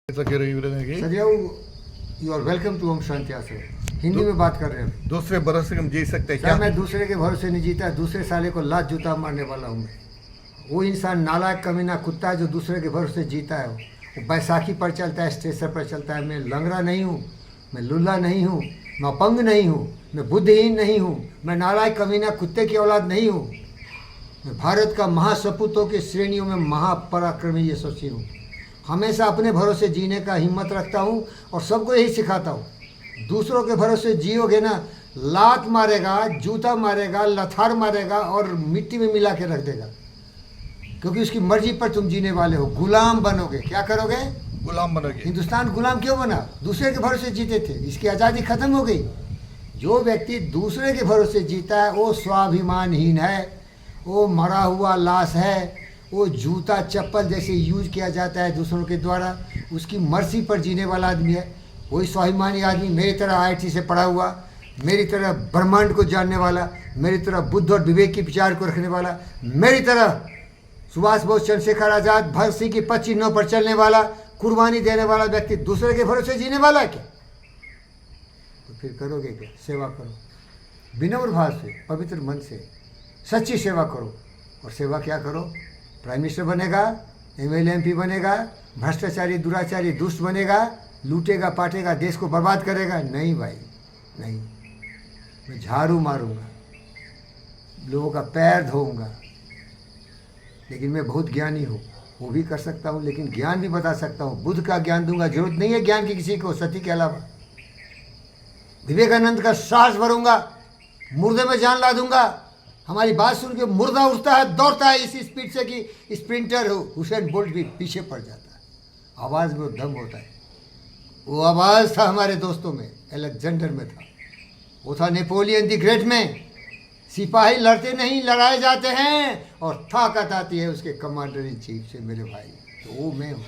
सरिया, you are welcome two Om Shanti Ashram. Hindi में बात कर रहे हैं। दूसरे भरोसे हम जी सकते हैं सर, क्या? मैं दूसरे के भरोसे नहीं जीता। दूसरे साले को लात जूता मारने वाला हूँ मैं। वो इंसान नालायक कमीना कुत्ता है जो दूसरे के भरोसे जीता है। वो बैसाखी पर चलता है, स्टेशन पर चलता है। मैं लंगड़ा नहीं हूँ, मैं लुल्ला नहीं हूँ, मैं अपंग नहीं हूँ, मैं बुद्धिहीन नहीं हूँ, मैं नालायक कमीना कुत्ते की औलाद नहीं हूँ। मैं भारत का महासपूतों की श्रेणियों में महापराक्रमी यशस्वी हूँ। हमेशा अपने भरोसे जीने का हिम्मत रखता हूँ और सबको यही सिखाता हूँ। दूसरों के भरोसे जियोगे ना, लात मारेगा, जूता मारेगा, लथार मारेगा और मिट्टी में मिला के रख देगा, क्योंकि उसकी मर्जी पर तुम जीने वाले हो। गुलाम बनोगे। क्या करोगे? गुलाम बनोगे। हिंदुस्तान गुलाम क्यों बना? दूसरे के भरोसे जीते थे, इसकी आज़ादी खत्म हो गई। जो व्यक्ति दूसरे के भरोसे जीता है वो स्वाभिमानहीन है, वो मरा हुआ लाश है, वो जूता चप्पल जैसे यूज किया जाता है दूसरों के द्वारा। उसकी मर्जी पर जीने वाला आदमी है। वही स्वाभिमानी आदमी मेरी तरह IIT से पढ़ा हुआ, मेरी तरह ब्रह्मांड को जानने वाला, मेरी तरह बुद्ध और विवेक की विचार को रखने वाला, मेरी तरह सुभाष बोस, चंद्रशेखर आज़ाद, भगत सिंह की 25 नौ पर चलने वाला, कुर्बानी देने वाला व्यक्ति दूसरे के भरोसे जीने वाला है क्या? तो फिर करोगे क्या? सेवा करो, विनम्र भाव से, पवित्र मन से, सच्ची सेवा करो। और सेवा क्या करो? प्राइम मिनिस्टर बनेगा, MLA MP बनेगा, भ्रष्टाचारी दुराचारी दुष्ट बनेगा, लूटेगा पाटेगा, देश को बर्बाद करेगा? नहीं भाई, नहीं। मैं झाड़ू मारूंगा, लोगों का पैर धोऊंगा, लेकिन मैं बहुत ज्ञानी हूँ, वो भी कर सकता हूँ, लेकिन ज्ञान भी बता सकता हूँ। बुद्ध का ज्ञान दूंगा, जरूरत नहीं है ज्ञान की किसी को, सती के अलावा। विवेकानंद का साहस भरूंगा, मुर्दे में जान ला दूंगा। हमारी बात सुन के मुर्दा उठता है, दौड़ता है इसी स्पीड से कि स्प्रिंटर हो हुसैन बोल्ट भी पीछे पड़ जाता है। आवाज़ में दम होता है। वो आवाज़ था हमारे दोस्तों में, अलेक्जेंडर में था, वो था नेपोलियन द ग्रेट में। सिपाही लड़ते नहीं, लड़ाए जाते हैं, और ताकत आती है उसके कमांडर इन चीफ से। मेरे भाई, तो वो मैं हूँ।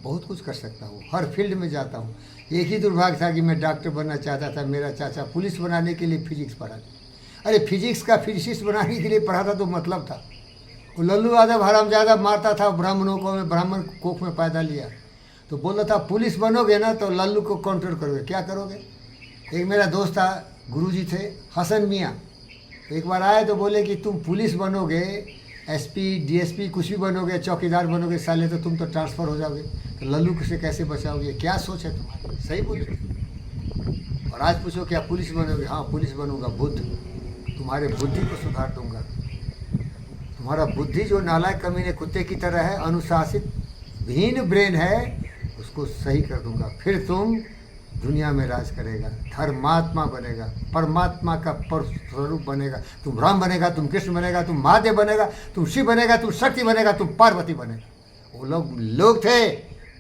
बहुत कुछ कर सकता हूँ, हर फील्ड में जाता हूँ। एक ही दुर्भाग्य था कि मैं डॉक्टर बनना चाहता था, मेरा चाचा पुलिस बनाने के लिए फिजिक्स पढ़ा। अरे फिजिक्स का फिजिसिस्ट बनाने के लिए पढ़ा था तो मतलब था। वो लल्लू यादव हरामजादा मारता था ब्राह्मणों को, मैं ब्राह्मण कोख में पैदा लिया, तो बोला था पुलिस बनोगे ना तो लल्लू को काउंटर करोगे। क्या करोगे? एक मेरा दोस्त था, गुरुजी थे, हसन मियाँ। तो एक बार आए तो बोले कि तुम पुलिस बनोगे, SP DSP कुछ भी बनोगे, चौकीदार बनोगे, साले तो तुम तो ट्रांसफ़र हो जाओगे, तो लल्लू से कैसे बचाओगे? क्या सोच है तुम्हारी? सही बोले। और आज पूछो क्या पुलिस बनोगे? हाँ पुलिस बनूंगा। बुद्ध, तुम्हारे बुद्धि को सुधार दूंगा। तुम्हारा बुद्धि जो नालायक कमीने कुत्ते की तरह है, अनुशासित विहीन ब्रेन है, उसको सही कर दूंगा। फिर तुम दुनिया में राज करेगा, धर्मात्मा बनेगा, परमात्मा का स्वरूप बनेगा। तुम राम बनेगा, तुम कृष्ण बनेगा, तुम महादेव बनेगा, तुम शिव बनेगा, तुम शक्ति बनेगा, तुम पार्वती बनेगा। वो लोग थे,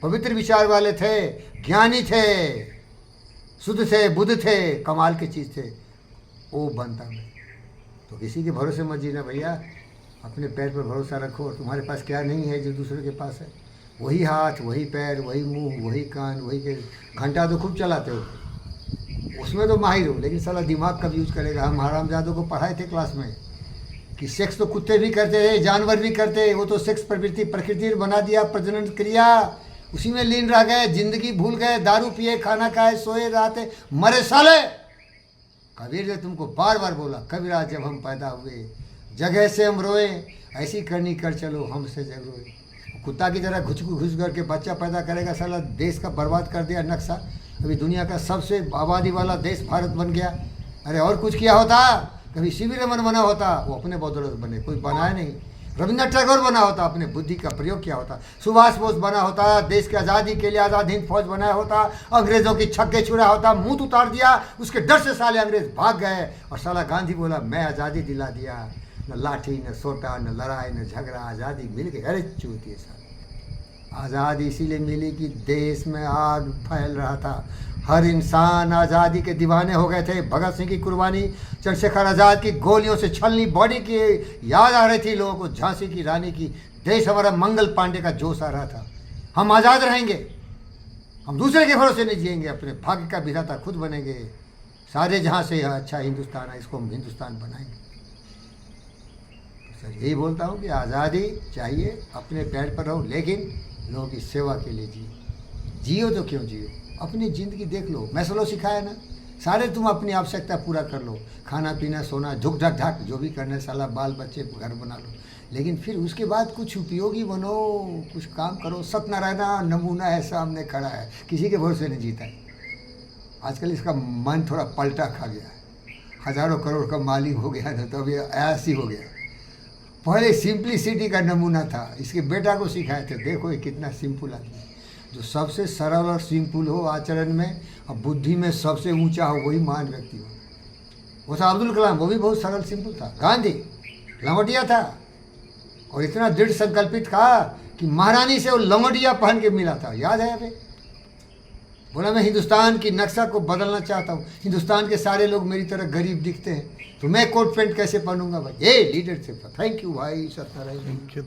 पवित्र विचार वाले थे, ज्ञानी थे, शुद्ध थे, बुद्ध थे, कमाल की चीज़ थे। वो बनता मैं। तो किसी के भरोसे मत जीना भैया, अपने पैर पर भरोसा रखो। और तुम्हारे पास क्या नहीं है जो दूसरे के पास है? वही हाथ, वही पैर, वही मुंह, वही कान, वही के। घंटा तो खूब चलाते हो, उसमें तो माहिर हो, लेकिन साला दिमाग कब यूज करेगा? हम हरामजादों को पढ़ाए थे क्लास में कि सेक्स तो कुत्ते भी करते थे, जानवर भी करते। वो तो सेक्स प्रवृत्ति प्रकृति बना दिया, प्रजनन क्रिया उसी में लीन रह गए, जिंदगी भूल गए, दारू पिए, खाना खाए, सोए रहते, मरे साले। कबीर ने तुमको बार बार बोला, कबीरा जब हम पैदा हुए जगह से हम रोए, ऐसी करनी कर चलो हमसे जग रोए। कुत्ता की तरह घुस करके बच्चा पैदा करेगा, साला देश का बर्बाद कर दिया नक्शा। अभी दुनिया का सबसे आबादी वाला देश भारत बन गया। अरे और कुछ किया होता, कभी CV रमन बना होता, वो अपने बदौलत बने, कोई बनाया नहीं। रविंद्रनाथ टैगोर बना होता, अपने बुद्धि का प्रयोग किया होता। सुभाष बोस बना होता, देश की आज़ादी के लिए आज़ाद हिंद फौज बनाया होता, अंग्रेज़ों की छक्के छुड़ा होता, मुंह उतार दिया, उसके डर से साले अंग्रेज भाग गए। और साला गांधी बोला मैं आज़ादी दिला दिया, न लाठी, न सोटा, न लड़ाई, न झगड़ा, आज़ादी मिल गई। अरे चूतिए साले, आज़ादी इसीलिए मिली कि देश में आग फैल रहा था, हर इंसान आज़ादी के दीवाने हो गए थे। भगत सिंह की कुर्बानी, चंद्रशेखर आज़ाद की गोलियों से छलनी बॉडी की याद आ रही थी लोगों को, झांसी की रानी की। देश हमारा मंगल पांडे का जोश आ रहा था। हम आज़ाद रहेंगे, हम दूसरे के भरोसे नहीं जिएंगे, अपने भाग्य का विधाता खुद बनेंगे। सारे जहाँ से अच्छा हिंदुस्तान है, इसको हम हिंदुस्तान बनाएंगे। सर यही बोलता हूँ कि आज़ादी चाहिए, अपने पैर पर रहो, लेकिन लोगों की सेवा के लिए जियो तो क्यों जियो, अपनी ज़िंदगी देख लो। मैस्लो सिखाया ना, सारे तुम अपनी आवश्यकता पूरा कर लो, खाना पीना सोना झुक ढक ढक जो भी करना है, साला बाल बच्चे घर बना लो, लेकिन फिर उसके बाद कुछ उपयोगी बनो, कुछ काम करो। सत्यनारायण नमूना है, सामने खड़ा है, किसी के भरोसे नहीं जीता है। आजकल इसका मन थोड़ा पलटा खा गया है, हज़ारों करोड़ का मालिक हो गया ना, तो अभी ऐसी हो गया। पहले सिंप्लिसिटी का नमूना था, इसके बेटा को सिखाए थे, देखो ये कितना सिंपल आदमी है। जो सबसे सरल और सिंपल हो आचरण में और बुद्धि में सबसे ऊंचा हो, वही महान व्यक्ति हो। वो था अब्दुल कलाम, वो भी बहुत सरल सिंपल था। गांधी लंगोटिया था और इतना दृढ़ संकल्पित था कि महारानी से वो लंगोटिया पहन के मिला था, याद है अभी। बोला मैं हिंदुस्तान की नक्शा को बदलना चाहता हूँ, हिंदुस्तान के सारे लोग मेरी तरह गरीब दिखते हैं, तो मैं कोट पैंट कैसे पहनूंगा भाई। ये लीडरशिप था। थैंक यू भाई सत्यनारायण।